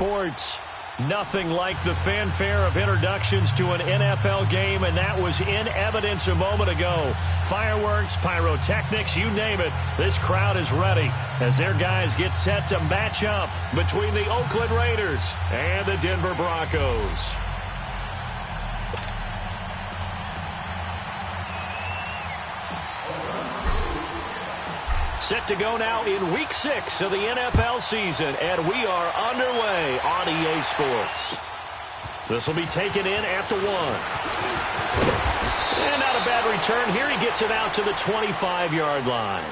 sports. Nothing like the fanfare of introductions to an NFL game, and that was in evidence a moment ago. Fireworks, pyrotechnics, you name it. This crowd is ready as their guys get set to match up between the Oakland Raiders and the Denver Broncos. Set to go now in Week 6 of the NFL season, and we are underway on EA Sports. This will be taken in after 1. And not a bad return here. He gets it out to the 25-yard line.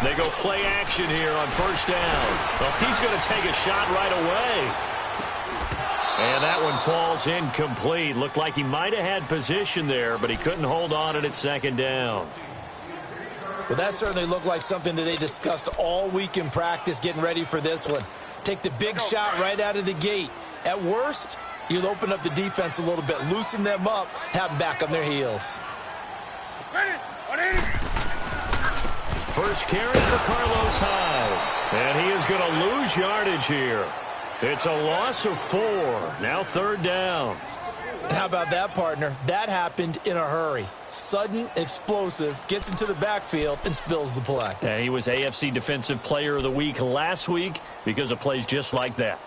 They go play action here on first down. Well, he's going to take a shot right away. And that one falls incomplete. Looked like he might have had position there, but he couldn't hold on at second down. Well, that certainly looked like something that they discussed all week in practice getting ready for this one. Take the big shot right out of the gate. At worst, you'll open up the defense a little bit, loosen them up, have them back on their heels. First carry for Carlos Hyde. And he is going to lose yardage here. It's a loss of 4. Now third down. How about that, partner? That happened in a hurry. Sudden, explosive, gets into the backfield, and spills the play. And he was AFC Defensive Player of the Week last week because of plays just like that.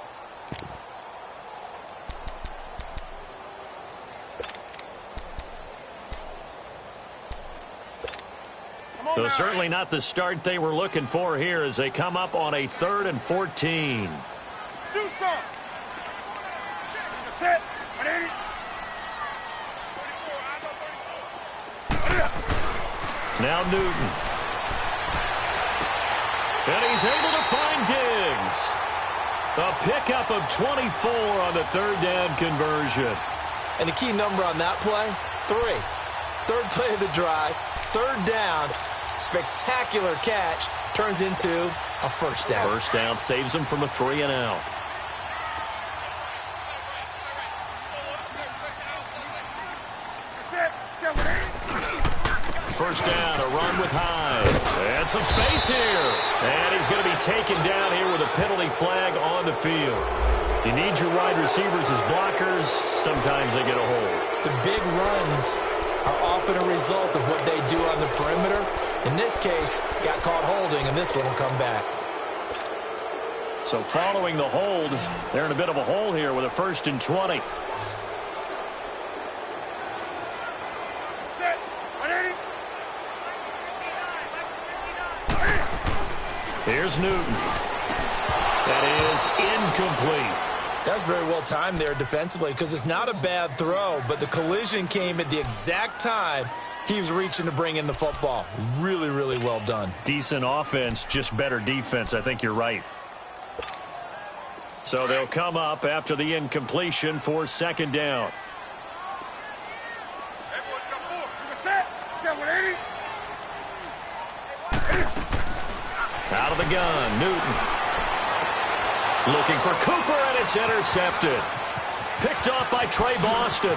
So certainly not the start they were looking for here as they come up on a 3rd and 14. Now Newton. And he's able to find Diggs. A pickup of 24 on the 3rd down conversion. And the key number on that play, 3. 3rd play of the drive, 3rd down. Spectacular catch turns into a first down. First down saves him from a 3-and-out. First down, a run with Hyde. And some space here. And he's going to be taken down here with a penalty flag on the field. You need your wide receivers as blockers. Sometimes they get a hold. The big runs are often a result of what they do on the perimeter. In this case, got caught holding, and this one will come back. So following the hold, they're in a bit of a hole here with a 1st and 20. Here's Newton. That is incomplete. That's very well timed there defensively because it's not a bad throw, but the collision came at the exact time he was reaching to bring in the football. Really, really well done. Decent offense, just better defense. I think you're right. So they'll come up after the incompletion for 2nd down. Out of the gun, Newton. Looking for Cooper, and it's intercepted. Picked off by Trey Boston.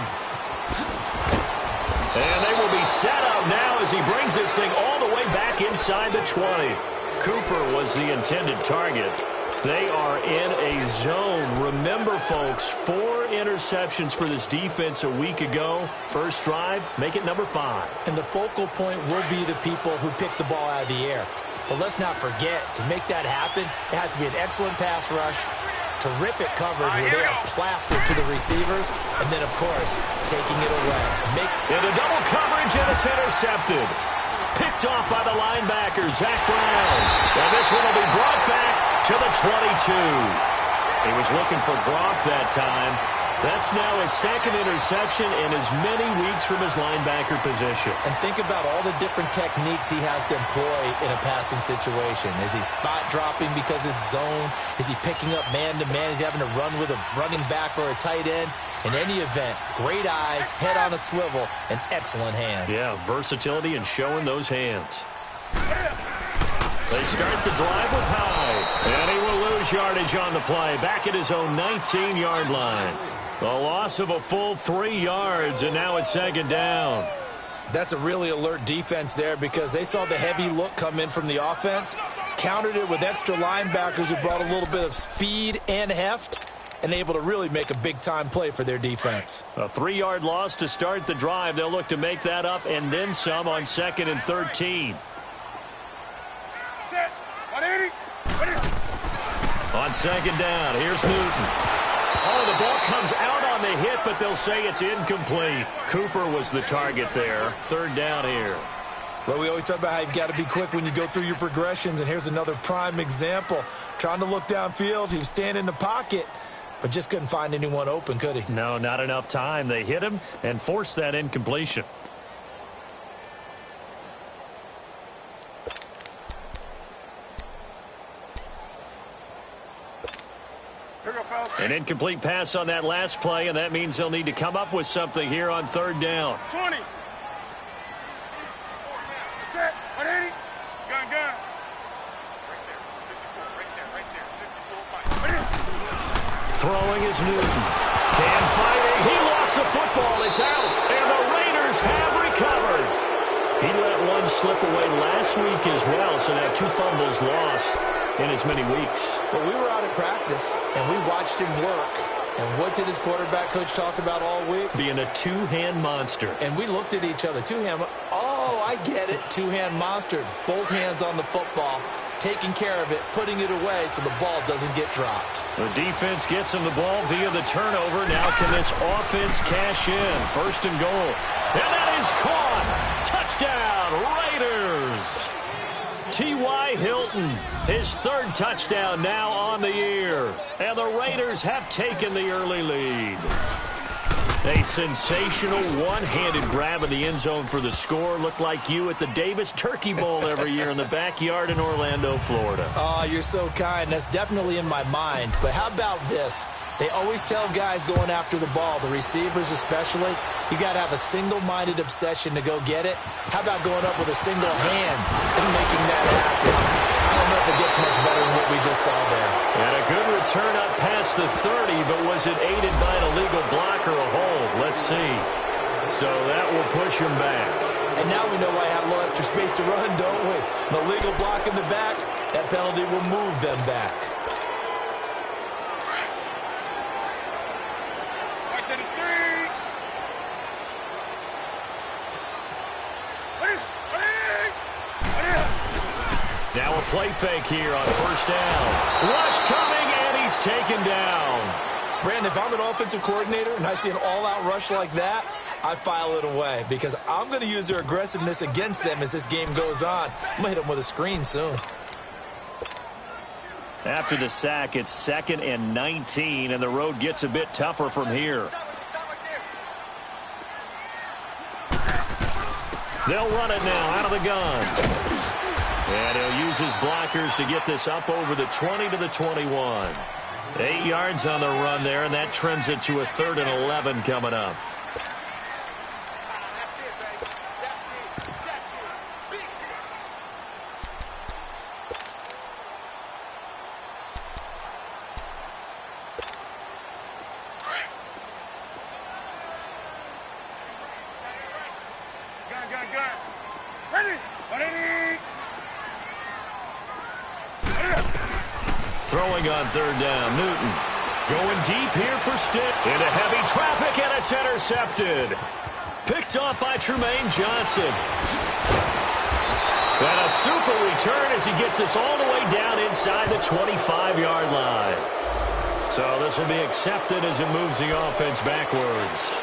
And they will be set up now as he brings this thing all the way back inside the 20. Cooper was the intended target. They are in a zone. Remember, folks, 4 interceptions for this defense a week ago. First drive, make it number 5. And the focal point will be the people who pick the ball out of the air. But let's not forget, to make that happen, it has to be an excellent pass rush, terrific coverage where they are plastered to the receivers, and then, of course, taking it away. Into double coverage, and it's intercepted. Picked off by the linebacker, Zach Brown. And this one will be brought back to the 22. He was looking for Gronk that time. That's now his 2nd interception in as many weeks from his linebacker position. And think about all the different techniques he has to employ in a passing situation. Is he spot dropping because it's zone? Is he picking up man-to-man? Is he having to run with a running back or a tight end? In any event, great eyes, head on a swivel, and excellent hands. Yeah, versatility and showing those hands. They start the drive with Hyde, and he will lose yardage on the play, back at his own 19-yard line. A loss of a full 3 yards, and now it's second down. That's a really alert defense there because they saw the heavy look come in from the offense, countered it with extra linebackers who brought a little bit of speed and heft, and able to really make a big-time play for their defense. A 3-yard loss to start the drive. They'll look to make that up and then some on 2nd and 13. On second down, here's Newton. Oh, the ball comes out on the hit, but they'll say it's incomplete. Cooper was the target there. 3rd down here. Well, we always talk about how you've got to be quick when you go through your progressions, and here's another prime example. Trying to look downfield, he was standing in the pocket, but just couldn't find anyone open, could he? No, not enough time. They hit him and forced that incompletion. An incomplete pass on that last play, and that means they'll need to come up with something here on 3rd down. 20. Set. 180. Gun. Right there. Throwing is Newton. Can fight it. He lost the football. It's out, and the Raiders have recovered. He let one slip away last week as well, so now 2 fumbles lost in as many weeks. Well, we were out at practice, and we watched him work. And what did his quarterback coach talk about all week? Being a 2-hand monster. And we looked at each other. 2-hand. Oh, I get it. 2-hand monster. Both hands on the football, taking care of it, putting it away so the ball doesn't get dropped. The defense gets him the ball via the turnover. Now can this offense cash in? 1st and goal. And that is caught. Touchdown, Raiders. T.Y. Hilton, his 3rd touchdown now on the year. And the Raiders have taken the early lead. A sensational one-handed grab in the end zone for the score. Looked like you at the Davis Turkey Bowl every year in the backyard in Orlando, Florida. Oh, you're so kind. That's definitely in my mind. But how about this? They always tell guys going after the ball, the receivers especially, you got to have a single-minded obsession to go get it. How about going up with a single hand and making that happen? I don't know if it gets much better than what we just saw there. And a good return up past the 30, but was it aided by an illegal block or a hold? Let's see. So that will push him back. And now we know why I have a little extra space to run, don't we? An illegal block in the back, that penalty will move them back. Now a play fake here on 1st down. Rush coming, and he's taken down. Brandon, if I'm an offensive coordinator and I see an all-out rush like that, I file it away because I'm going to use their aggressiveness against them as this game goes on. I'm going to hit them with a screen soon. After the sack, it's 2nd and 19, and the road gets a bit tougher from here. They'll run it now out of the gun. And he'll use his blockers to get this up over the 20 to the 21. 8 yards on the run there, and that trims it to a 3rd and 11 coming up. Gun. Ready. Throwing on 3rd down, Newton. Going deep here for Stick. Into heavy traffic, and it's intercepted. Picked off by Tremaine Johnson. And a super return as he gets us all the way down inside the 25-yard line. So this will be accepted as it moves the offense backwards.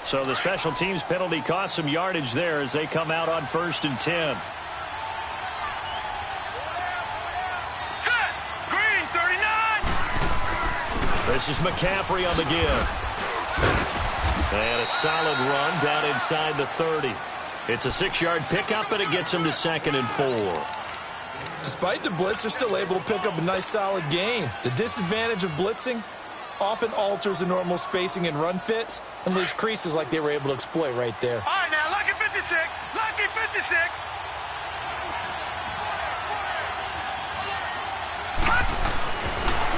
So the special teams penalty cost some yardage there as they come out on 1st and 10. Set. Green, 39. They This is McCaffrey on the give. And a solid run down inside the 30. It's a 6-yard pickup, and it gets him to 2nd and 4. Despite the blitz, they're still able to pick up a nice, solid gain. The disadvantage of blitzing often alters the normal spacing and run fits and leaves creases like they were able to exploit right there. All right, now, lucky 56. Lucky 56.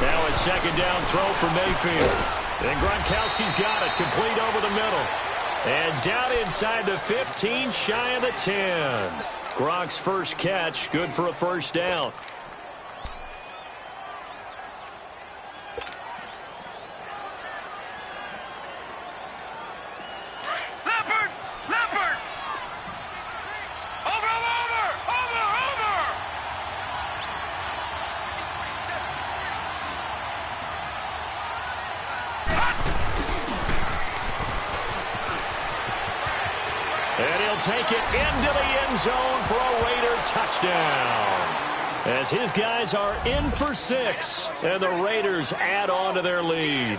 Now a 2nd down throw for Mayfield. And Gronkowski's got it, complete over the middle. And down inside the 15, shy of the 10. Gronk's first catch, good for a 1st down. Leopard! Leopard! Over! And he'll take it into the end zone for a Raider touchdown. As his guys are in for 6, and the Raiders add on to their lead.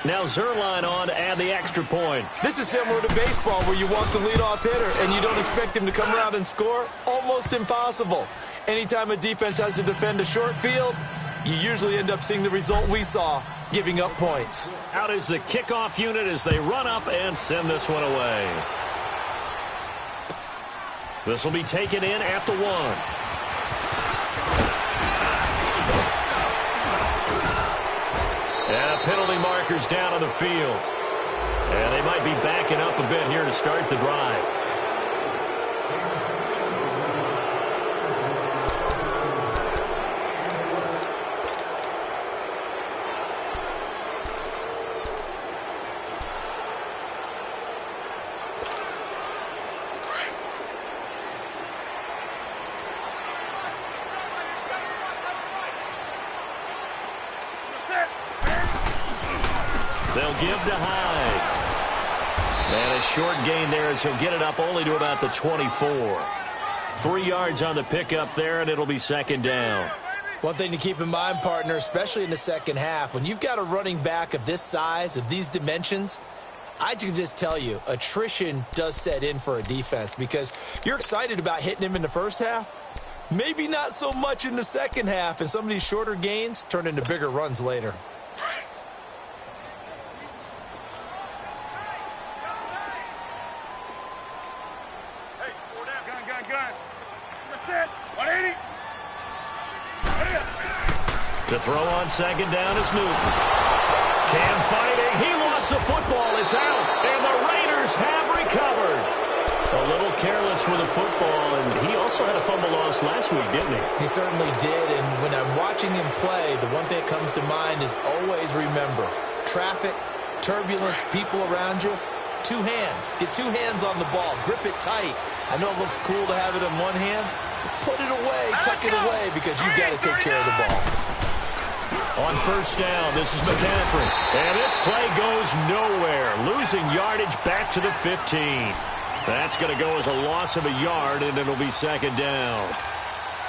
Now Zerline on to add the extra point. This is similar to baseball where you walk the leadoff hitter and you don't expect him to come around and score. Almost impossible. Anytime a defense has to defend a short field, you usually end up seeing the result we saw, giving up points. Out is the kickoff unit as they run up and send this one away. This will be taken in at the 1. And a penalty marker's down on the field. And they might be backing up a bit here to start the drive. They'll give to Hyde. And a short gain there as he'll get it up only to about the 24. 3 yards on the pickup there, and it'll be 2nd down. One thing to keep in mind, partner, especially in the second half, when you've got a running back of this size, of these dimensions, I can just tell you, attrition does set in for a defense because you're excited about hitting him in the first half. Maybe not so much in the second half, and some of these shorter gains turn into bigger runs later. To throw on 2nd down is Newton. Cam fighting. He lost the football. It's out. And the Raiders have recovered. A little careless with the football, and he also had a fumble loss last week, didn't he? He certainly did, and when I'm watching him play, the one thing that comes to mind is always remember, traffic, turbulence, people around you, 2 hands. Get 2 hands on the ball. Grip it tight. I know it looks cool to have it in one hand, but put it away, tuck it away, because you've got to take care of the ball. On 1st down, this is McCaffrey. And this play goes nowhere. Losing yardage back to the 15. That's going to go as a loss of a yard, and it'll be 2nd down.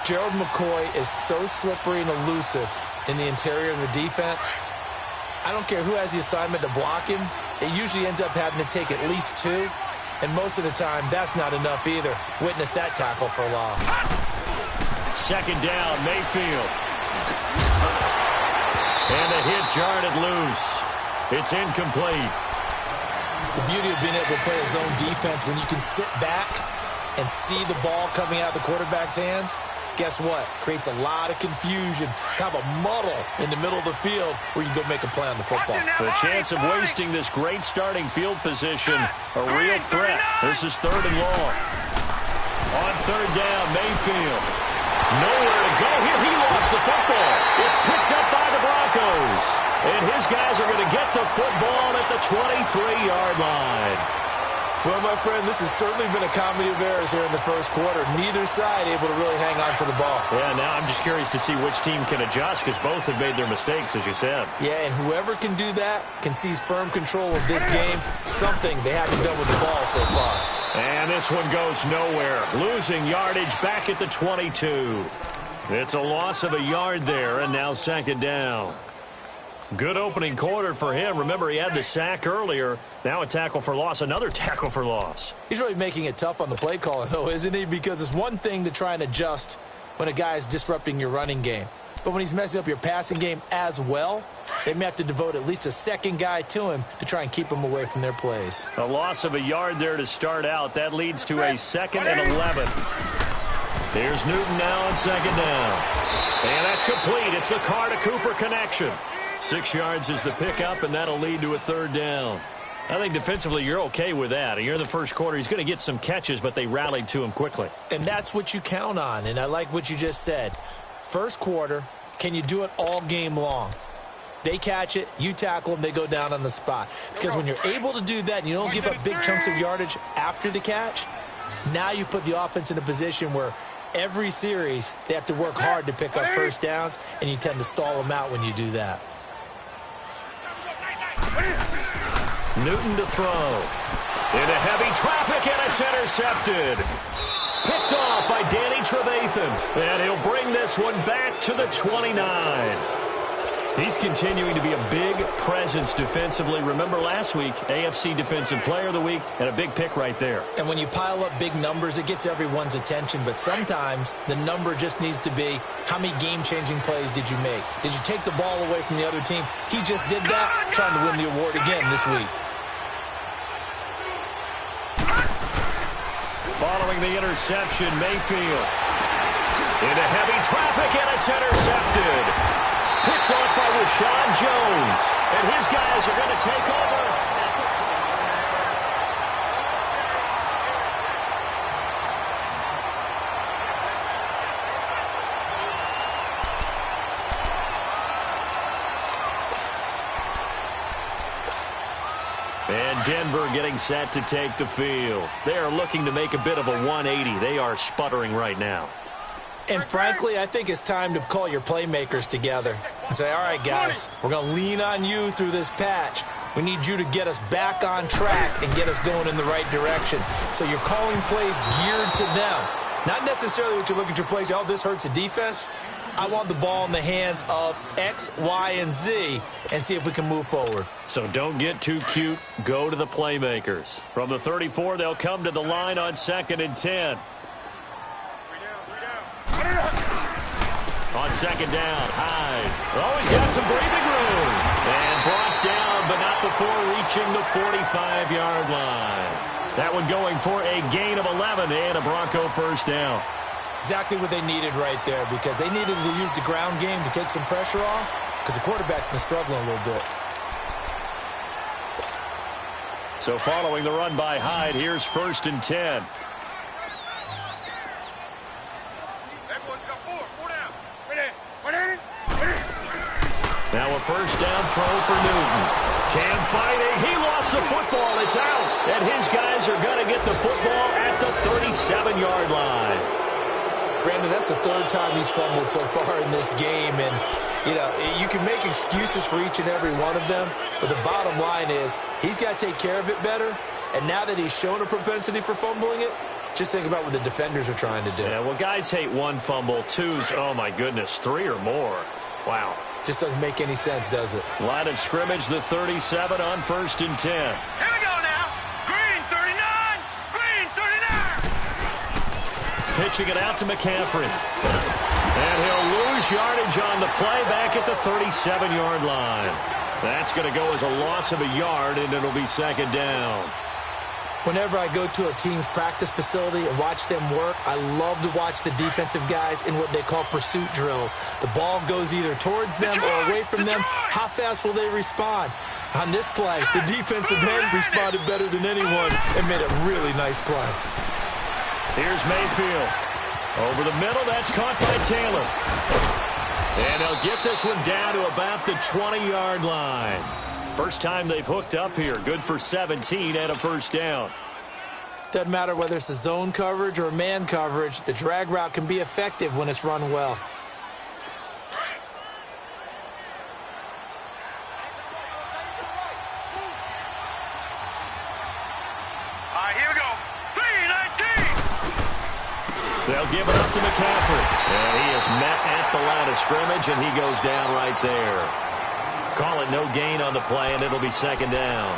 Gerald McCoy is so slippery and elusive in the interior of the defense. I don't care who has the assignment to block him. It usually ends up having to take at least 2. And most of the time, that's not enough either. Witness that tackle for a loss. 2nd down, Mayfield. And the hit jarred it loose. It's incomplete. The beauty of being able to play a zone defense when you can sit back and see the ball coming out of the quarterback's hands, guess what? Creates a lot of confusion, kind of a muddle in the middle of the field where you can go make a play on the football. The chance of wasting this great starting field position, a real threat. This is 3rd and long. On 3rd down, Mayfield. Nowhere to go here. He lost the football. It's picked up by the Broncos. And his guys are going to get the football at the 23-yard line. Well, my friend, this has certainly been a comedy of errors here in the first quarter. Neither side able to really hang on to the ball. Yeah, now I'm just curious to see which team can adjust because both have made their mistakes, as you said. Yeah, and whoever can do that can seize firm control of this game, something they haven't done with the ball so far. And this one goes nowhere. Losing yardage back at the 22. It's a loss of a yard there, and now 2nd down. Good opening quarter for him. Remember, he had the sack earlier. Now a tackle for loss, another tackle for loss. He's really making it tough on the play caller, though, isn't he? Because it's one thing to try and adjust when a guy is disrupting your running game. But when he's messing up your passing game as well, they may have to devote at least a second guy to him to try and keep him away from their plays. A loss of a yard there to start out. That leads to a 2nd and 11. Here's Newton now on 2nd down. And that's complete. It's the Carr-to-Cooper connection. 6 yards is the pickup, and that'll lead to a 3rd down. I think defensively you're okay with that. You're in the first quarter. He's going to get some catches, but they rallied to him quickly. And that's what you count on, and I like what you just said. First quarter, can you do it all game long? They catch it, you tackle them, they go down on the spot. Because when you're able to do that and you don't give up big chunks of yardage after the catch, now you put the offense in a position where every series they have to work hard to pick up first downs, and you tend to stall them out when you do that. Newton to throw. Into heavy traffic, and it's intercepted. Picked off by Danny Trevathan. And he'll bring this one back to the 29. He's continuing to be a big presence defensively. Remember last week, AFC Defensive Player of the Week, and a big pick right there. And when you pile up big numbers, it gets everyone's attention. But sometimes the number just needs to be, how many game-changing plays did you make? Did you take the ball away from the other team? He just did that, trying to win the award again this week. Following the interception, Mayfield. Into heavy traffic, and it's intercepted. Picked off by Rashawn Jones. And his guys are going to take over. And Denver getting set to take the field. They are looking to make a bit of a 180. They are sputtering right now. And frankly, I think it's time to call your playmakers together and say, all right, guys, we're going to lean on you through this patch. We need you to get us back on track and get us going in the right direction. So you're calling plays geared to them. Not necessarily what you look at your plays, oh, this hurts the defense. I want the ball in the hands of X, Y, and Z and see if we can move forward. So don't get too cute. Go to the playmakers. From the 34, they'll come to the line on 2nd and 10. On 2nd down, Hyde. Oh, he's got some breathing room. And brought down, but not before reaching the 45-yard line. That one going for a gain of 11 and a Bronco 1st down. Exactly what they needed right there, because they needed to use the ground game to take some pressure off, because the quarterback's been struggling a little bit. So following the run by Hyde, here's 1st and 10. Now a 1st down throw for Newton. Cam fighting. He lost the football. It's out. And his guys are going to get the football at the 37-yard line. Brandon, that's the 3rd time he's fumbled so far in this game. And, you know, you can make excuses for each and every one of them. But the bottom line is he's got to take care of it better. And now that he's shown a propensity for fumbling it, just think about what the defenders are trying to do. Yeah, well, guys hate 1 fumble, 2's, oh, my goodness, 3 or more. Wow. Just doesn't make any sense, does it? Line of scrimmage, the 37 on 1st and 10. Here we go now. Green 39. Green 39. Pitching it out to McCaffrey. And he'll lose yardage on the play back at the 37-yard line. That's going to go as a loss of a yard, and it'll be 2nd down. Whenever I go to a team's practice facility and watch them work, I love to watch the defensive guys in what they call pursuit drills. The ball goes either towards them or away from them. How fast will they respond? On this play, the defensive end responded better than anyone and made a really nice play. Here's Mayfield. Over the middle, that's caught by Taylor. And they'll get this one down to about the 20-yard line. First time they've hooked up here. Good for 17 and a 1st down. Doesn't matter whether it's a zone coverage or a man coverage. The drag route can be effective when it's run well. All right, here we go. 319. They'll give it up to McCaffrey. And he is met at the line of scrimmage, and he goes down right there. Call it no gain on the play, and it'll be second down.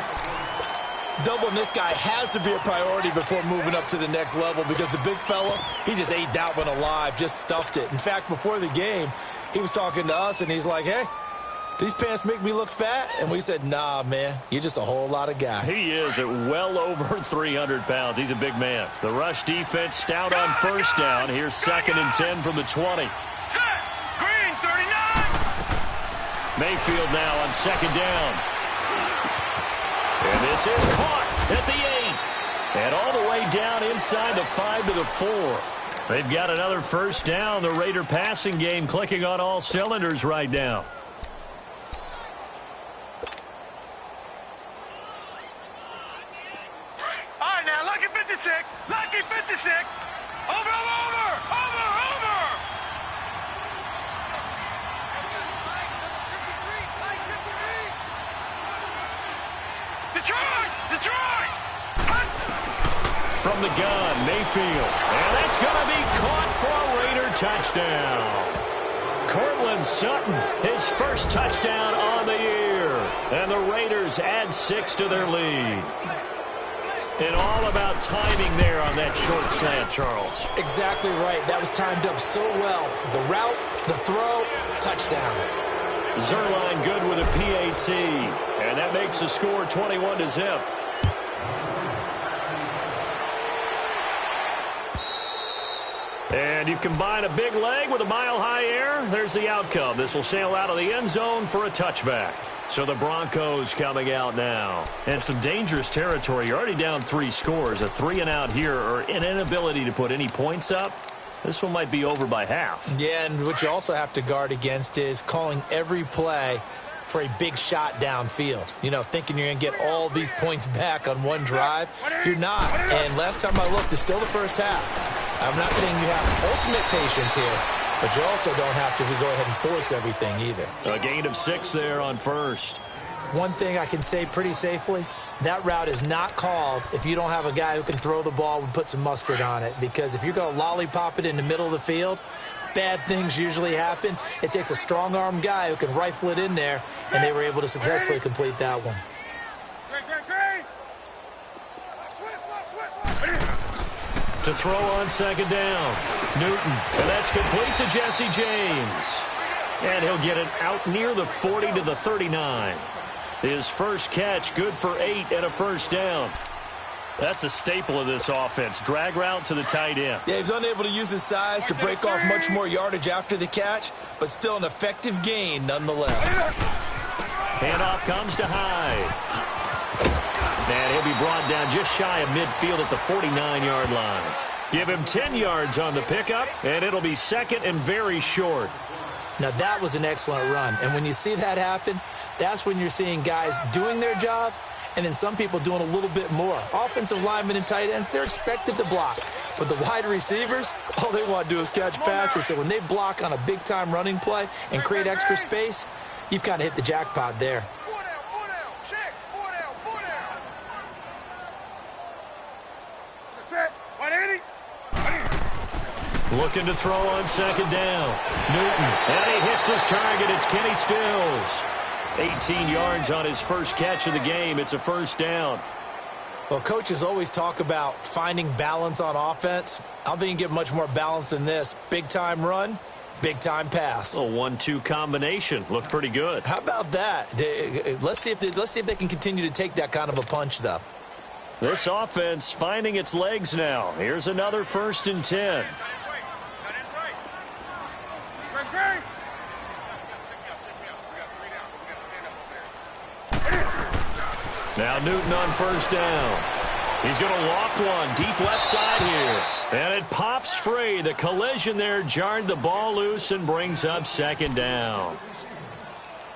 Doubling this guy has to be a priority before moving up to the next level because the big fella, he just ate that one alive, just stuffed it. In fact, before the game, he was talking to us, and he's like, hey, these pants make me look fat? And we said, nah, man, you're just a whole lot of guy. He is at well over 300 pounds. He's a big man. The rush defense stout on first down. Here's 2nd and 10 from the 20. Set. Green, 39. Mayfield now on 2nd down. And this is caught at the 8. And all the way down inside the 5 to the 4. They've got another first down. The Raider passing game clicking on all cylinders right now. All right, now, lucky 56. Lucky 56. Over. Detroit! From the gun, Mayfield. And that's going to be caught for a Raider touchdown. Cortland Sutton, his first touchdown on the year. And the Raiders add 6 to their lead. And all about timing there on that short slant, Charles. Exactly right. That was timed up so well. The route, the throw, touchdown. Zerline good with a PAT. And that makes the score 21-0. And you combine a big leg with a mile-high air, there's the outcome. This will sail out of the end zone for a touchback. So the Broncos coming out now. And some dangerous territory. You're already down 3 scores. A 3-and-out here or an inability to put any points up. This one might be over by half. Yeah, and what you also have to guard against is calling every play for a big shot downfield. You know, thinking you're going to get all these points back on one drive. You're not. And last time I looked, it's still the first half. I'm not saying you have ultimate patience here, but you also don't have to go ahead and force everything either. A gain of 6 there on first. One thing I can say pretty safely, that route is not called if you don't have a guy who can throw the ball and put some mustard on it. Because if you're going to lollipop it in the middle of the field, bad things usually happen. It takes a strong-arm guy who can rifle it in there, and they were able to successfully complete that one. To throw on 2nd down, Newton, and that's complete to Jesse James. And he'll get it out near the 40 to the 39. His first catch, good for 8 and a first down. That's a staple of this offense. Drag route to the tight end. Yeah, he's unable to use his size to break off much more yardage after the catch, but still an effective gain nonetheless. Handoff comes to Hyde. And he'll be brought down just shy of midfield at the 49-yard line. Give him 10 yards on the pickup, and it'll be 2nd and very short. Now, that was an excellent run. And when you see that happen, that's when you're seeing guys doing their job and then some people doing a little bit more. Offensive linemen and tight ends, they're expected to block. But the wide receivers, all they want to do is catch passes. So when they block on a big-time running play and create extra space, you've kind of hit the jackpot there. Looking to throw on 2nd down. Newton, and he hits his target. It's Kenny Stills. 18 yards on his first catch of the game. It's a first down. Well, coaches always talk about finding balance on offense. I don't think you can get much more balance than this. Big-time run, big-time pass. A 1-2 combination. Looked pretty good. How about that? Let's see if they can continue to take that kind of a punch, though. This offense finding its legs now. Here's another 1st and 10. Now Newton on 1st down. He's going to loft one deep left side here. And it pops free. The collision there jarred the ball loose and brings up 2nd down.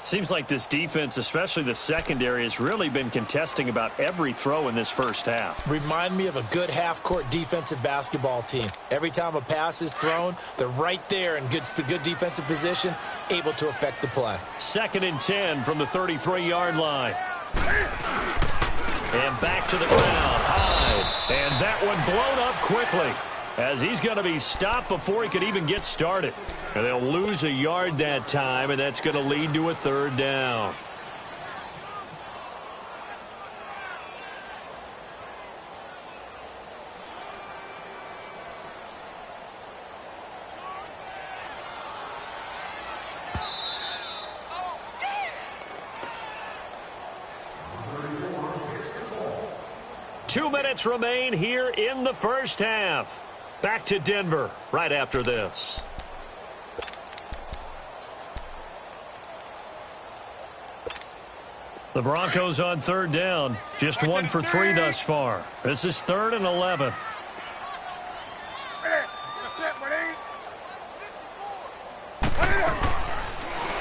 Seems like this defense, especially the secondary, has really been contesting about every throw in this first half. Remind me of a good half-court defensive basketball team. Every time a pass is thrown, they're right there in good defensive position, able to affect the play. 2nd and 10 from the 33-yard line. And back to the ground. Hyde. And that one blown up quickly as he's going to be stopped before he could even get started. And they'll lose a yard that time, and that's going to lead to a 3rd down. 2 minutes remain here in the first half. Back to Denver right after this. The Broncos on third down. Just 1 for 3 thus far. This is 3rd and 11.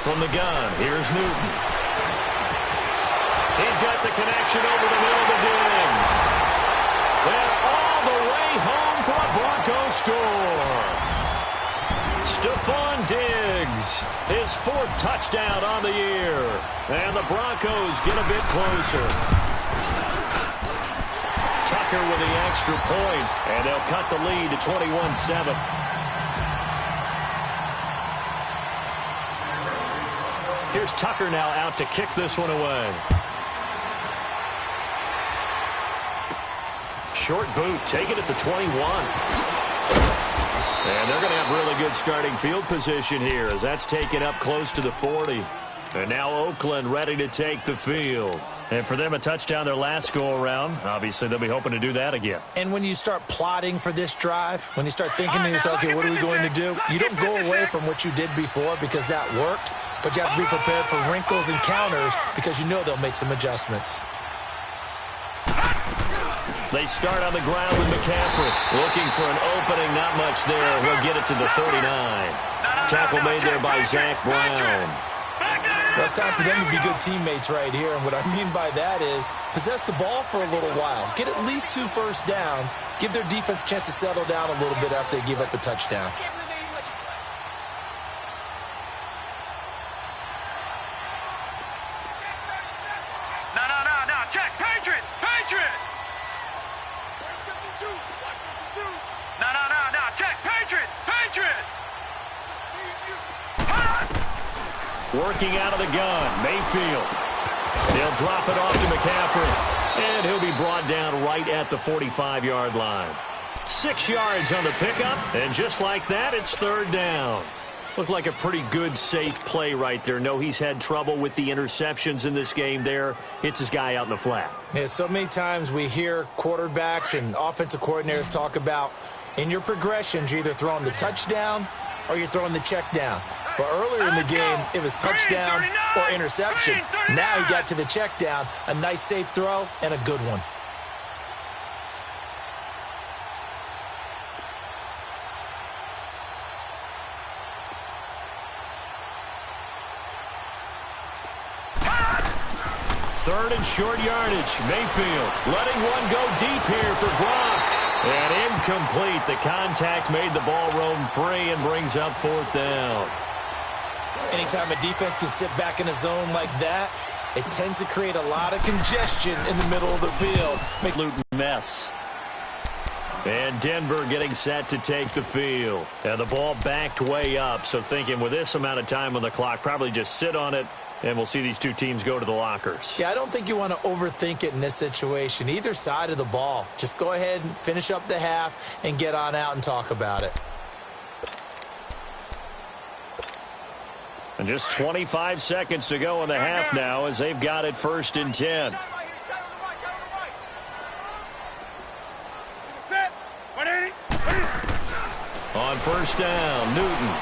From the gun, here's Newton. He's got the connection over the middle to Diggs. And all the way home for a Broncos score. Stephon Diggs, his 4th touchdown on the year. And the Broncos get a bit closer. Tucker with the extra point, and they'll cut the lead to 21-7. Here's Tucker now out to kick this one away. Short boot, take it at the 21. And they're going to have really good starting field position here as that's taken up close to the 40. And now Oakland ready to take the field. And for them, a touchdown their last go-around. Obviously, they'll be hoping to do that again. And when you start plotting for this drive, when you start thinking to yourself, okay, what are we going to do? You don't go away from what you did before because that worked, but you have to be prepared for wrinkles and counters because you know they'll make some adjustments. They start on the ground with McCaffrey. Looking for an opening, not much there. He'll get it to the 39. Tackle made there by Zach Brown. Well, it's time for them to be good teammates right here. And what I mean by that is possess the ball for a little while. Get at least 2 first downs. Give their defense a chance to settle down a little bit after they give up a touchdown. No. Check. Patriot. No. Check. Patriot. Working out of the gun, Mayfield. They'll drop it off to McCaffrey. And he'll be brought down right at the 45-yard line. 6 yards on the pickup, and just like that, it's 3rd down. Looked like a pretty good, safe play right there. No, he's had trouble with the interceptions in this game there. Hits his guy out in the flat. Yeah, so many times we hear quarterbacks and offensive coordinators talk about in your progressions, you're either throwing the touchdown or you're throwing the check down. But earlier in the game, it was touchdown or interception. Now he got to the check down, a nice safe throw, and a good one. Third and short yardage. Mayfield letting one go deep here for Gronk. And incomplete. The contact made the ball roam free and brings up 4th down. Anytime a defense can sit back in a zone like that, it tends to create a lot of congestion in the middle of the field. Absolute mess. And Denver getting set to take the field. And the ball backed way up. So thinking with this amount of time on the clock, probably just sit on it. And we'll see these two teams go to the lockers. Yeah, I don't think you want to overthink it in this situation. Either side of the ball. Just go ahead and finish up the half and get on out and talk about it. And just 25 seconds to go in the half now as they've got it 1st and 10. On 1st down, Newton.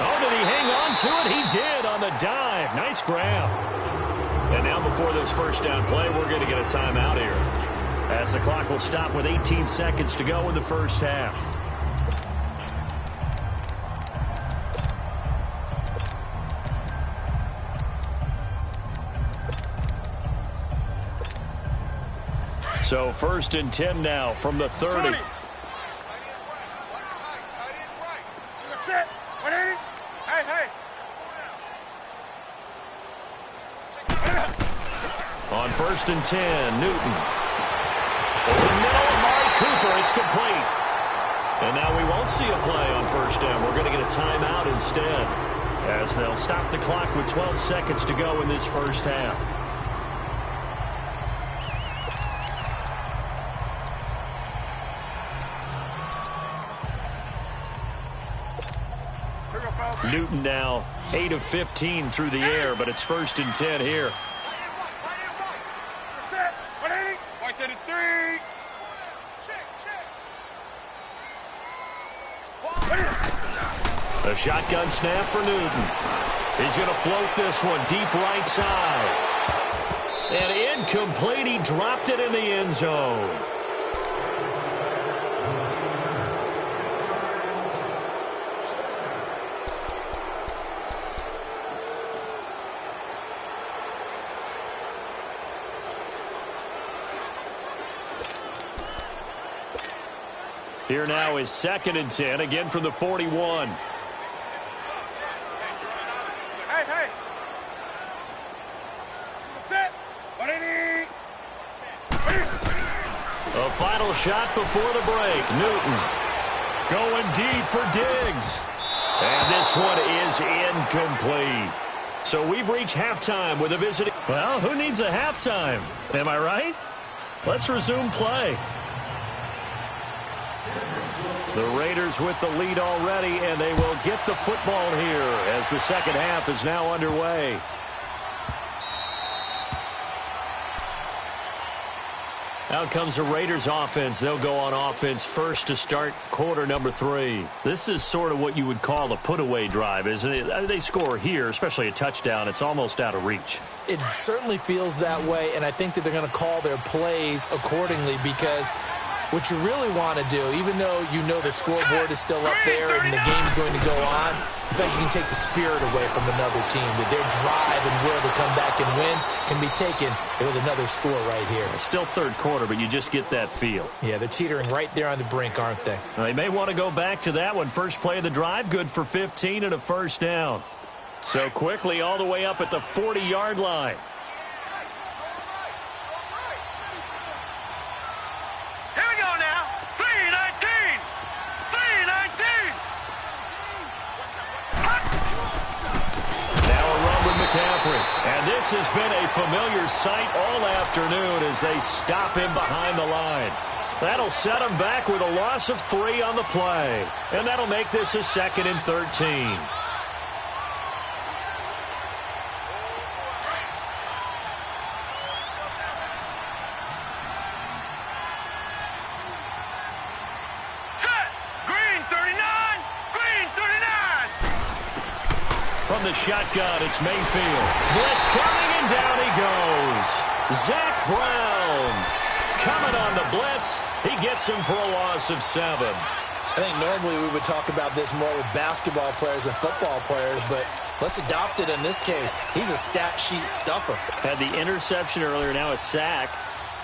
Oh, did he hang on to it? He did on the dive. Nice grab. And now before this 1st down play, we're going to get a timeout here, as the clock will stop with 18 seconds to go in the first half. So 1st and 10 now from the 30. On 1st and 10, Newton. Over the middle, Amari Cooper, it's complete. And now we won't see a play on 1st down. We're going to get a timeout instead, as they'll stop the clock with 12 seconds to go in this first half. Newton now 8 of 15 through the air, but it's 1st and 10 here. A shotgun snap for Newton. He's going to float this one deep right side. And incomplete. He dropped it in the end zone. Here now is 2nd and 10, again from the 41. Hey. Set. What do you need? A final shot before the break. Newton going deep for Diggs. And this one is incomplete. So we've reached halftime with a visiting. Well, who needs a halftime? Am I right? Let's resume play. The Raiders with the lead already, and they will get the football here as the second half is now underway. Out comes the Raiders offense. They'll go on offense first to start quarter number 3. This is sort of what you would call a put-away drive, isn't it? They score here, especially a touchdown. It's almost out of reach. It certainly feels that way, and I think that they're going to call their plays accordingly because what you really want to do, even though you know the scoreboard is still up there and the game's going to go on, in fact, you can take the spirit away from another team. That their drive and will to come back and win can be taken with another score right here. It's still third quarter, but you just get that feel. Yeah, they're teetering right there on the brink, aren't they? Well, they may want to go back to that one. First play of the drive, good for 15 and a first down. So quickly all the way up at the 40-yard line. And this has been a familiar sight all afternoon as they stop him behind the line. That'll set him back with a loss of 3 on the play. And that'll make this a 2nd and 13. From the shotgun, it's Mayfield. Blitz coming, and down he goes. Zach Brown coming on the blitz. He gets him for a loss of 7. I think normally we would talk about this more with basketball players and football players, but let's adopt it in this case. He's a stat sheet stuffer. Had the interception earlier, now a sack.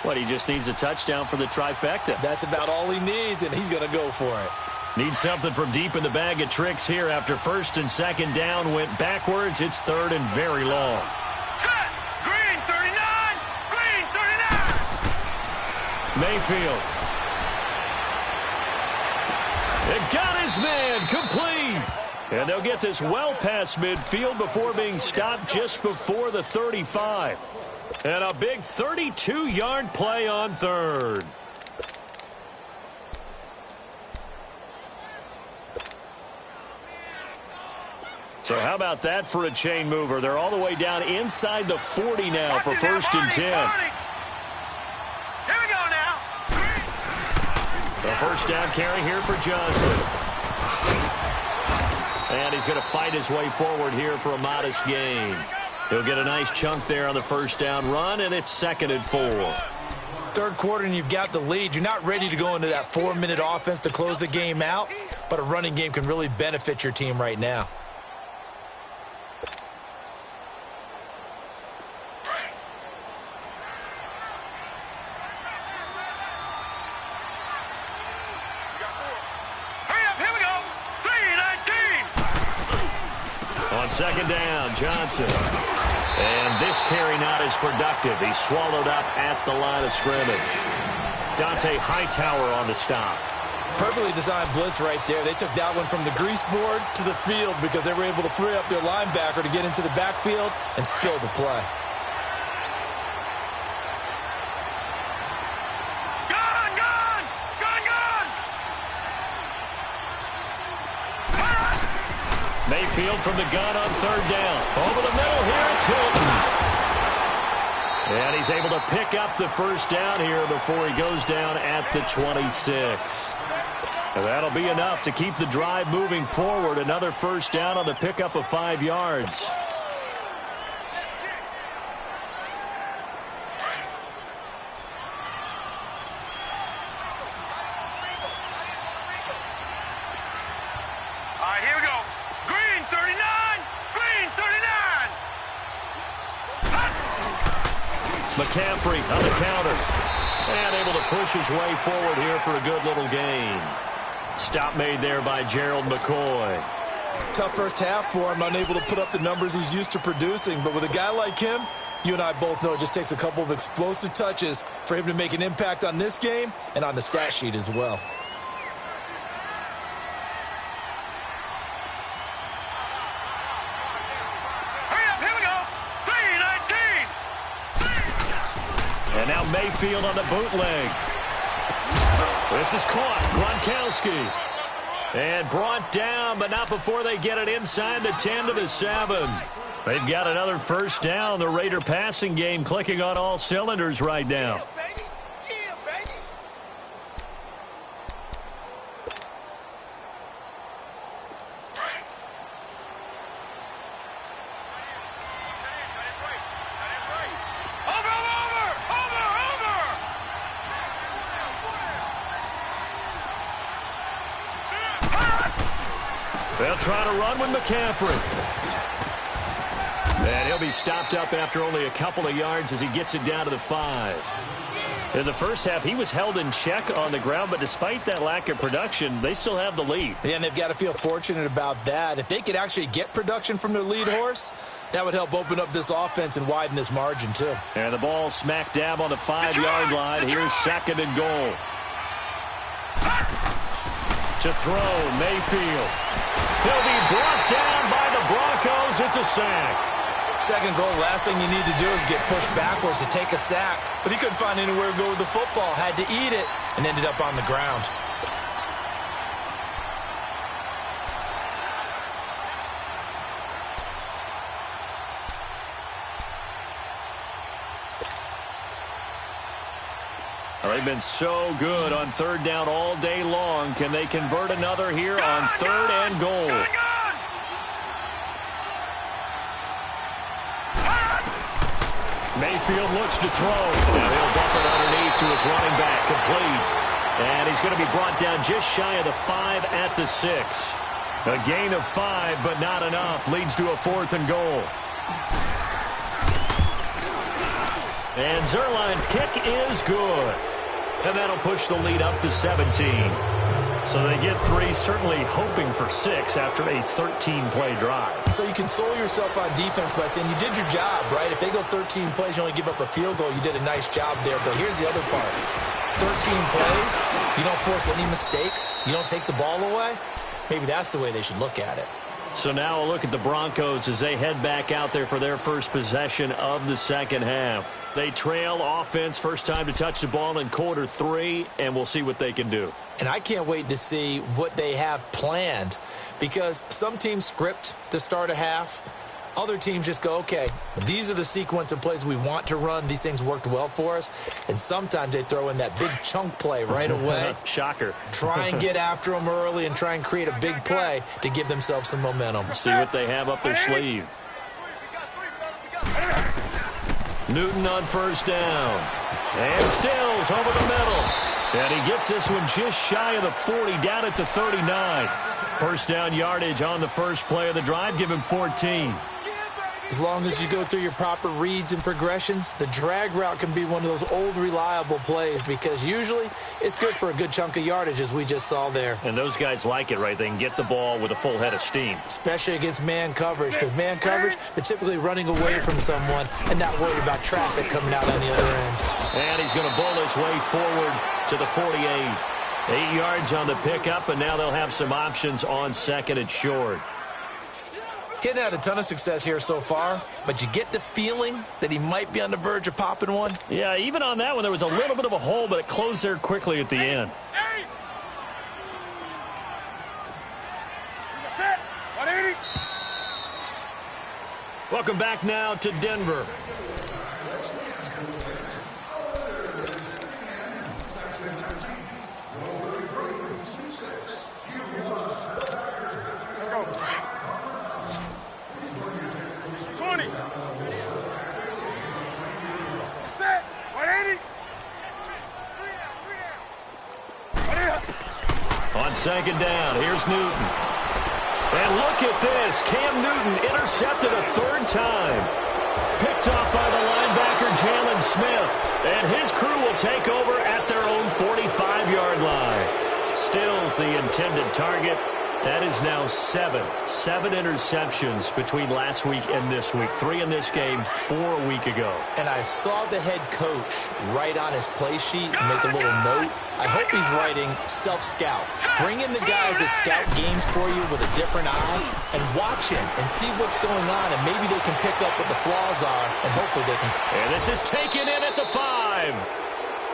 What, he just needs a touchdown for the trifecta. That's about all he needs, and he's going to go for it. Needs something from deep in the bag of tricks here after 1st and 2nd down. Went backwards. It's 3rd and very long. Set. Green 39. Green 39. Mayfield. It got his man complete. And they'll get this well past midfield before being stopped just before the 35. And a big 32-yard play on 3rd. So how about that for a chain mover? They're all the way down inside the 40 now for 1st and 10. Here we go now. The first down carry here for Johnson. And he's going to fight his way forward here for a modest gain. He'll get a nice chunk there on the first down run, and it's 2nd and 4. Third quarter, and you've got the lead. You're not ready to go into that 4-minute offense to close the game out, but a running game can really benefit your team right now. On 2nd down, Johnson. And this carry not as productive. He's swallowed up at the line of scrimmage. Dante Hightower on the stop. Perfectly designed blitz right there. They took that one from the grease board to the field because they were able to free up their linebacker to get into the backfield and spill the play. Mayfield from the gun on 3rd down. Over the middle here, it's Hilton. And he's able to pick up the first down here before he goes down at the 26. And that'll be enough to keep the drive moving forward. Another first down on the pickup of 5 yards. Here we go. Green 39. Green 39. McCaffrey on the counter. And able to push his way forward here for a good little gain. Stop made there by Gerald McCoy. Tough first half for him, unable to put up the numbers he's used to producing. But with a guy like him, you and I both know it just takes a couple of explosive touches for him to make an impact on this game and on the stat sheet as well. And now Mayfield on the bootleg. This is caught. Gronkowski. And brought down, but not before they get it inside the 10 to the 7. They've got another first down. The Raider passing game clicking on all cylinders right now. They'll try to run with McCaffrey. And he'll be stopped up after only a couple of yards as he gets it down to the 5. In the first half, he was held in check on the ground, but despite that lack of production, they still have the lead. Yeah, and they've got to feel fortunate about that. If they could actually get production from their lead horse, that would help open up this offense and widen this margin, too. And the ball smack dab on the 5-yard line. Here's 2nd and goal. To throw, Mayfield. He'll be brought down by the Broncos. It's a sack. Second goal, last thing you need to do is get pushed backwards to take a sack. But he couldn't find anywhere to go with the football. Had to eat it and ended up on the ground. They've been so good on 3rd down all day long. Can they convert another here on 3rd and goal? Mayfield looks to throw. And he'll dump it underneath to his running back. Complete. And he's going to be brought down just shy of the 5 at the 6. A gain of 5, but not enough. Leads to a 4th and goal. And Zerline's kick is good. And that'll push the lead up to 17. So they get 3, certainly hoping for 6 after a 13-play drive. So you console yourself on defense by saying you did your job, right? If they go 13 plays, you only give up a field goal, you did a nice job there. But here's the other part. 13 plays, you don't force any mistakes, you don't take the ball away. Maybe that's the way they should look at it. So now a look at the Broncos as they head back out there for their first possession of the second half. They trail offense, first time to touch the ball in quarter 3, and we'll see what they can do. And I can't wait to see what they have planned, because some teams script to start a half. Other teams just go, okay, these are the sequence of plays we want to run. These things worked well for us. And sometimes they throw in that big chunk play right away. Shocker. Try and get after them early and try and create a big play to give themselves some momentum. See what they have up their sleeve. Newton on first down. And Stills over the middle. And he gets this one just shy of the 40, down at the 39. First down yardage on the first play of the drive. Give him 14. As long as you go through your proper reads and progressions, the drag route can be one of those old reliable plays, because usually it's good for a good chunk of yardage, as we just saw there. And those guys like it, right? They can get the ball with a full head of steam. Especially against man coverage, because man coverage, they're typically running away from someone and not worried about traffic coming out on the other end. And he's going to bowl his way forward to the 48. 8 yards on the pickup, and now they'll have some options on second and short. Hitting had a ton of success here so far, but you get the feeling that he might be on the verge of popping one. Yeah, even on that one, there was a little bit of a hole, but it closed there quickly at the end. Welcome back now to Denver. On second down, here's Newton. And look at this. Cam Newton intercepted a third time. Picked off by the linebacker, Jalen Smith. And his crew will take over at their own 45-yard line. Stills the intended target. That is now seven interceptions between last week and this week. 3 in this game, 4 a week ago. And I saw the head coach write on his play sheet and make a little note. I hope he's writing self-scout. Bring in the guys that scout games for you with a different eye and watch him and see what's going on, and maybe they can pick up what the flaws are, and hopefully they can. And this is taken in at the 5.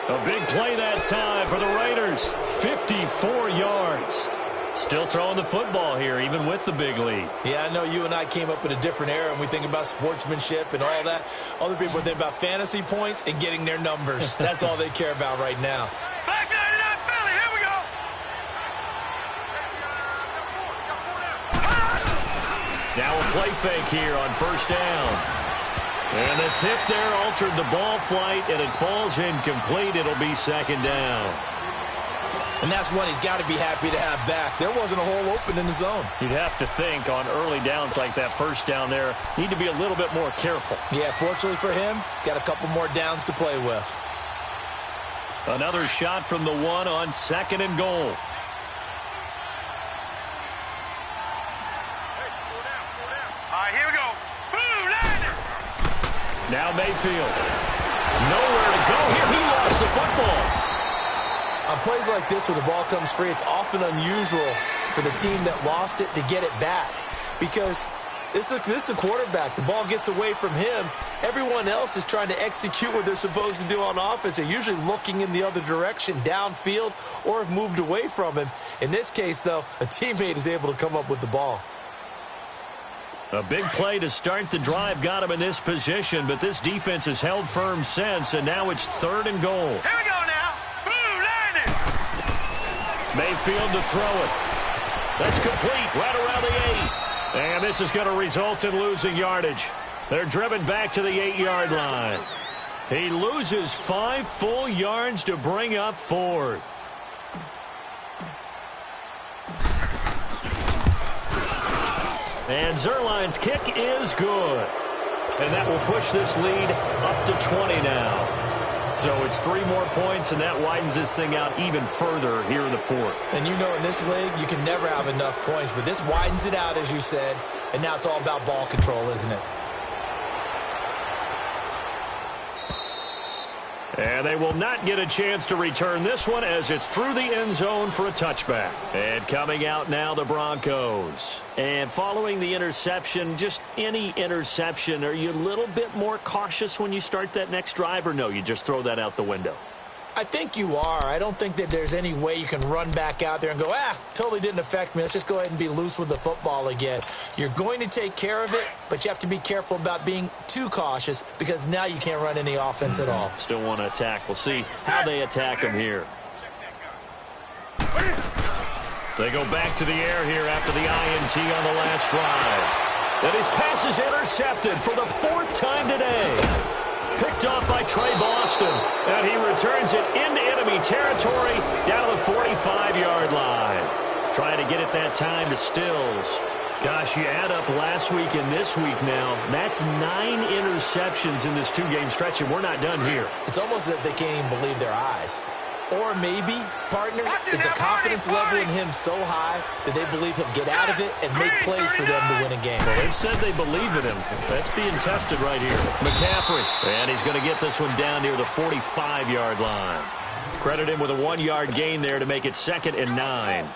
A big play that time for the Raiders. 54 yards. Still throwing the football here, even with the big lead. Yeah, I know you and I came up in a different era, and we think about sportsmanship and all that. Other people think about fantasy points and getting their numbers. That's all they care about right now. Back 99 Philly, here we go. Now a play fake here on first down. And the tip there altered the ball flight, and it falls incomplete. It'll be second down. And that's one he's got to be happy to have back. There wasn't a hole open in the zone. You'd have to think on early downs like that first down there, need to be a little bit more careful. Yeah, fortunately for him, got a couple more downs to play with. Another shot from the 1 on second and goal. All right, here we go. Boom, landed. Now Mayfield. Nowhere to go here. He lost the football. On plays like this where the ball comes free, it's often unusual for the team that lost it to get it back. Because this is the quarterback. The ball gets away from him. Everyone else is trying to execute what they're supposed to do on offense. They're usually looking in the other direction, downfield, or have moved away from him. In this case, though, a teammate is able to come up with the ball. A big play to start the drive got him in this position, but this defense has held firm since, and now it's third and goal. Here we go now. Boom, landed. Mayfield to throw it. That's complete right around the 8. And this is going to result in losing yardage. They're driven back to the 8-yard line. He loses 5 full yards to bring up fourth. And Zerline's kick is good. And that will push this lead up to 20 now. So it's 3 more points, and that widens this thing out even further here in the fourth. And you know in this league, you can never have enough points, but this widens it out, as you said, and now it's all about ball control, isn't it? And they will not get a chance to return this one as it's through the end zone for a touchback. And coming out now, the Broncos. And following the interception, just any interception, are you a little bit more cautious when you start that next drive, or no, you just throw that out the window? I think you are. I don't think that there's any way you can run back out there and go, totally didn't affect me. Let's just go ahead and be loose with the football again. You're going to take care of it, but you have to be careful about being too cautious because now you can't run any offense at all. Still want to attack. We'll see how they attack him here. They go back to the air here after the INT on the last drive. And his pass is intercepted for the 4th time today. Picked off by Trey Boston, and he returns it into enemy territory down to the 45-yard line. Trying to get it that time to Stills. Gosh, you add up last week and this week now, that's 9 interceptions in this 2-game stretch, and we're not done here. It's almost as if they can't even believe their eyes. Or maybe, partner, is the confidence level in him so high that they believe he'll get out of it and make plays for them to win a game. Well, they've said they believe in him. That's being tested right here. McCaffrey, and he's going to get this one down near the 45-yard line. Credit him with a 1-yard gain there to make it 2nd and 9.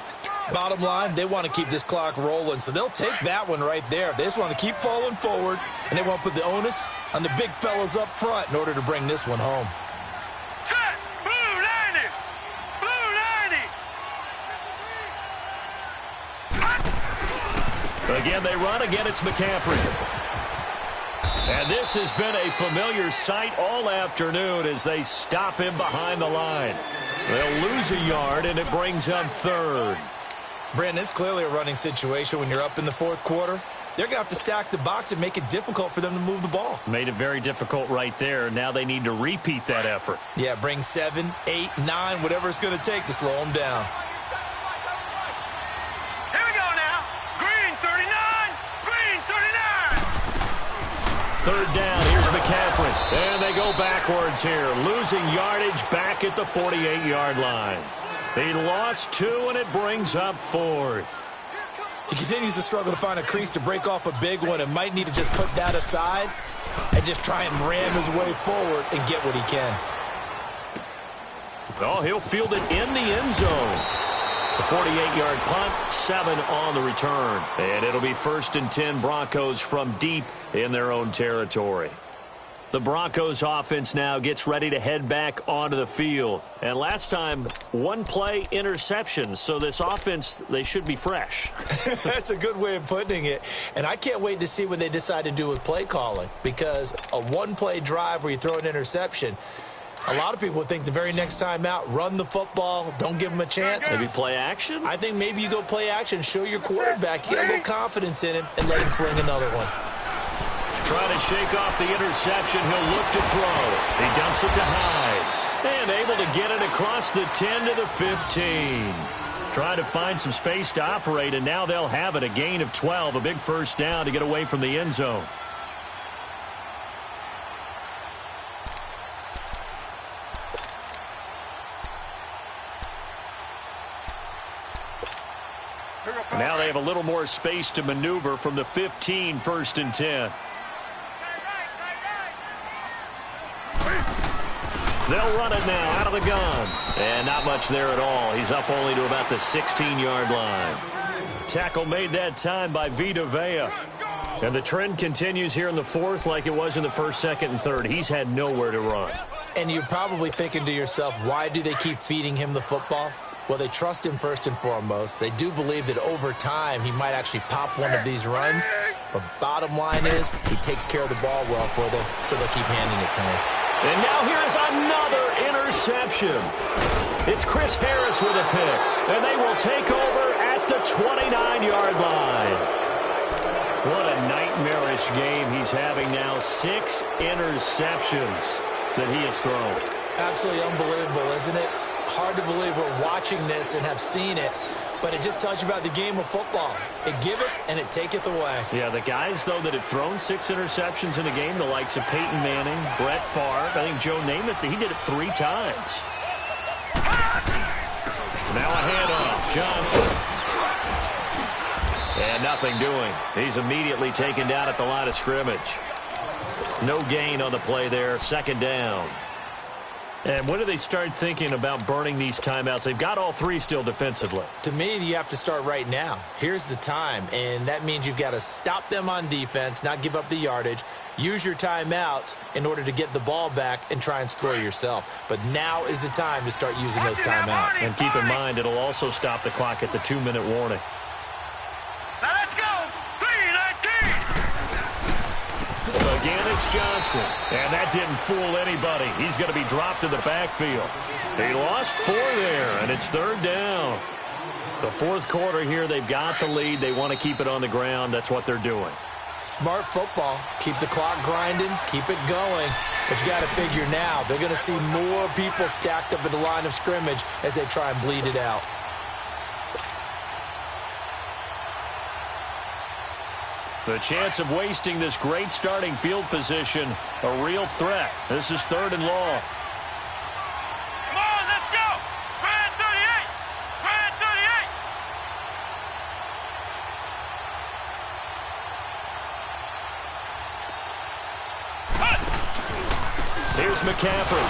Bottom line, they want to keep this clock rolling, so they'll take that one right there. They just want to keep falling forward, and they want to put the onus on the big fellas up front in order to bring this one home. Again, they run. Again, it's McCaffrey. And this has been a familiar sight all afternoon as they stop him behind the line. They'll lose a yard, and it brings up 3rd. Brandon, it's clearly a running situation when you're up in the 4th quarter. They're going to have to stack the box and make it difficult for them to move the ball. Made it very difficult right there. Now they need to repeat that effort. Yeah, bring 7, 8, 9, whatever it's going to take to slow them down. third down. Here's McCaffrey. And they go backwards here, losing yardage back at the 48-yard line. He lost 2, and it brings up 4th. He continues to struggle to find a crease to break off a big one and might need to just put that aside and just try and ram his way forward and get what he can. Oh, he'll field it in the end zone. The 48-yard punt, 7 on the return. And it'll be 1st and 10 Broncos from deep in their own territory. The Broncos offense now gets ready to head back onto the field. And last time, 1-play interceptions. So this offense, they should be fresh. That's a good way of putting it. And I can't wait to see what they decide to do with play calling. Because a 1-play drive where you throw an interception, a lot of people would think the very next time out, run the football, don't give them a chance. Maybe play action? I think maybe you go play action, show your quarterback, you get a little confidence in him, and let him fling another one. Trying to shake off the interception. He'll look to throw. He dumps it to Hyde. And able to get it across the 10 to the 15. Trying to find some space to operate, and now they'll have it. A gain of 12, a big first down to get away from the end zone. Now they have a little more space to maneuver from the 15, 1st and 10. They'll run it now out of the gun. And not much there at all. He's up only to about the 16-yard line. Tackle made that time by Vita Vea. And the trend continues here in the 4th like it was in the 1st, 2nd, and 3rd. He's had nowhere to run. And you're probably thinking to yourself, why do they keep feeding him the football? Well, they trust him first and foremost. They do believe that over time he might actually pop one of these runs. But bottom line is he takes care of the ball well for them, so they'll keep handing it to him. And now here's another interception. It's Chris Harris with a pick. And they will take over at the 29-yard line. What a nightmarish game he's having now. 6 interceptions that he has thrown. Absolutely unbelievable, isn't it? Hard to believe we're watching this and have seen it, but it just tells you about the game of football. It giveth and it taketh away. Yeah, the guys, though, that have thrown 6 interceptions in a game, the likes of Peyton Manning, Brett Favre, I think Joe Namath, he did it 3 times. Now a handoff, Johnson. And nothing doing. He's immediately taken down at the line of scrimmage. No gain on the play there, 2nd down. And when do they start thinking about burning these timeouts? They've got all 3 still defensively. To me, you have to start right now. Here's the time, and that means you've got to stop them on defense, not give up the yardage, use your timeouts in order to get the ball back and try and score yourself. But now is the time to start using those timeouts. And keep in mind, it'll also stop the clock at the 2-minute warning. Now let's go. 3:19. Again, it's Johnson. And that didn't fool anybody. He's going to be dropped in the backfield. He lost 4 there, and it's 3rd down. The 4th quarter here, they've got the lead. They want to keep it on the ground. That's what they're doing. Smart football. Keep the clock grinding. Keep it going. But you got to figure now, they're going to see more people stacked up at the line of scrimmage as they try and bleed it out. The chance of wasting this great starting field position, a real threat. This is 3rd and long. Come on, let's go. 38. 38. Here's McCaffrey.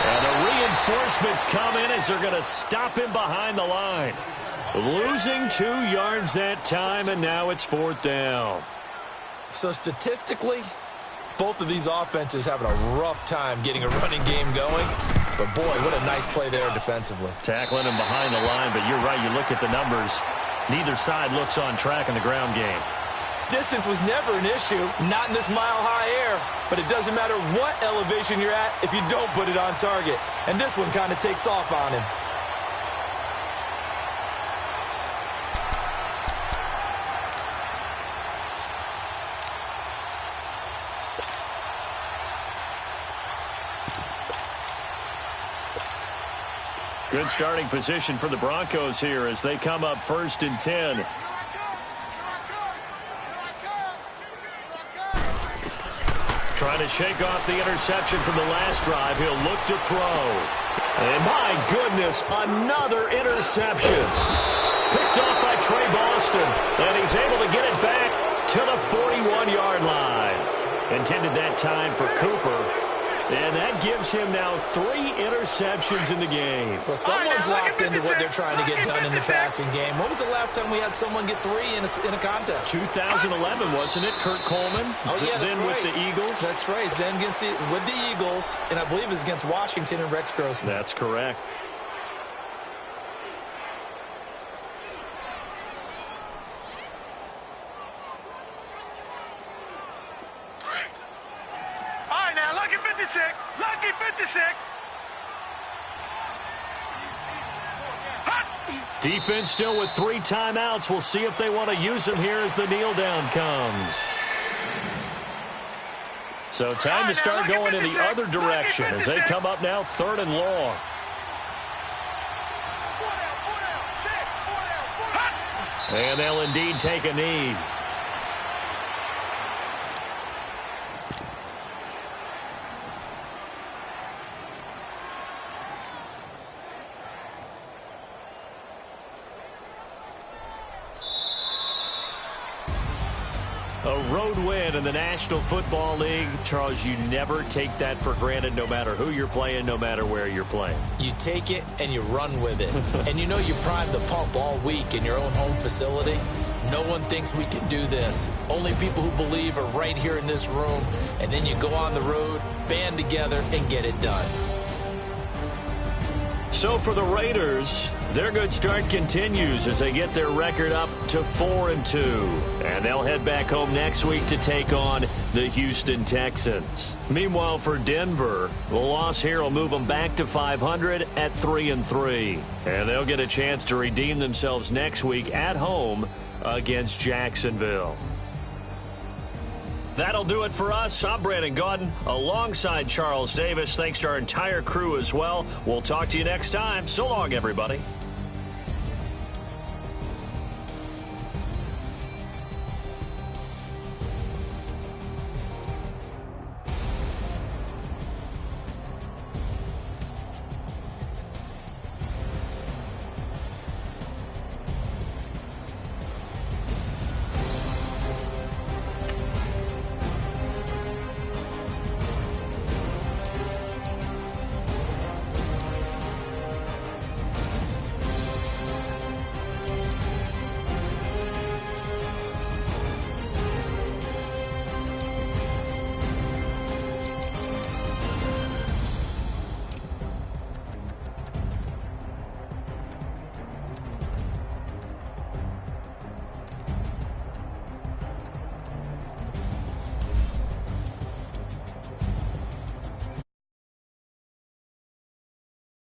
And the reinforcements come in as they're going to stop him behind the line. Losing 2 yards that time, and now it's 4th down. So statistically, both of these offenses having a rough time getting a running game going. But boy, what a nice play there defensively. Tackling him behind the line, but you're right, you look at the numbers. Neither side looks on track in the ground game. Distance was never an issue, not in this mile-high air. But it doesn't matter what elevation you're at if you don't put it on target. And this one kind of takes off on him. Good starting position for the Broncos here as they come up 1st and 10. Trying to shake off the interception from the last drive. He'll look to throw. And my goodness, another interception. Picked off by Trey Boston. And he's able to get it back to the 41-yard line. Intended that time for Cooper. And that gives him now 3 interceptions in the game. Well, someone's locked into what they're trying to get done in the passing game. When was the last time we had someone get 3 in a contest? 2011, wasn't it? Kurt Coleman? Oh, yeah, that's then right. with the Eagles? That's right. Then with the Eagles, and I believe it's against Washington and Rex Grossman. That's correct. Lucky 56. Defense still with 3 timeouts. We'll see if they want to use them here as the kneel down comes. So time to start going in the other direction as they come up now 3rd and long. And they'll indeed take a knee. A road win in the National Football League. Charles, you never take that for granted no matter who you're playing, no matter where you're playing. You take it and you run with it. And you know you primed the pump all week in your own home facility. No one thinks we can do this. Only people who believe are right here in this room. And then you go on the road, band together, and get it done. So for the Raiders, their good start continues as they get their record up to 4-2. And they'll head back home next week to take on the Houston Texans. Meanwhile, for Denver, the loss here will move them back to 500 at 3-3. And they'll get a chance to redeem themselves next week at home against Jacksonville. That'll do it for us. I'm Brandon Gaudin alongside Charles Davis. Thanks to our entire crew as well. We'll talk to you next time. So long, everybody.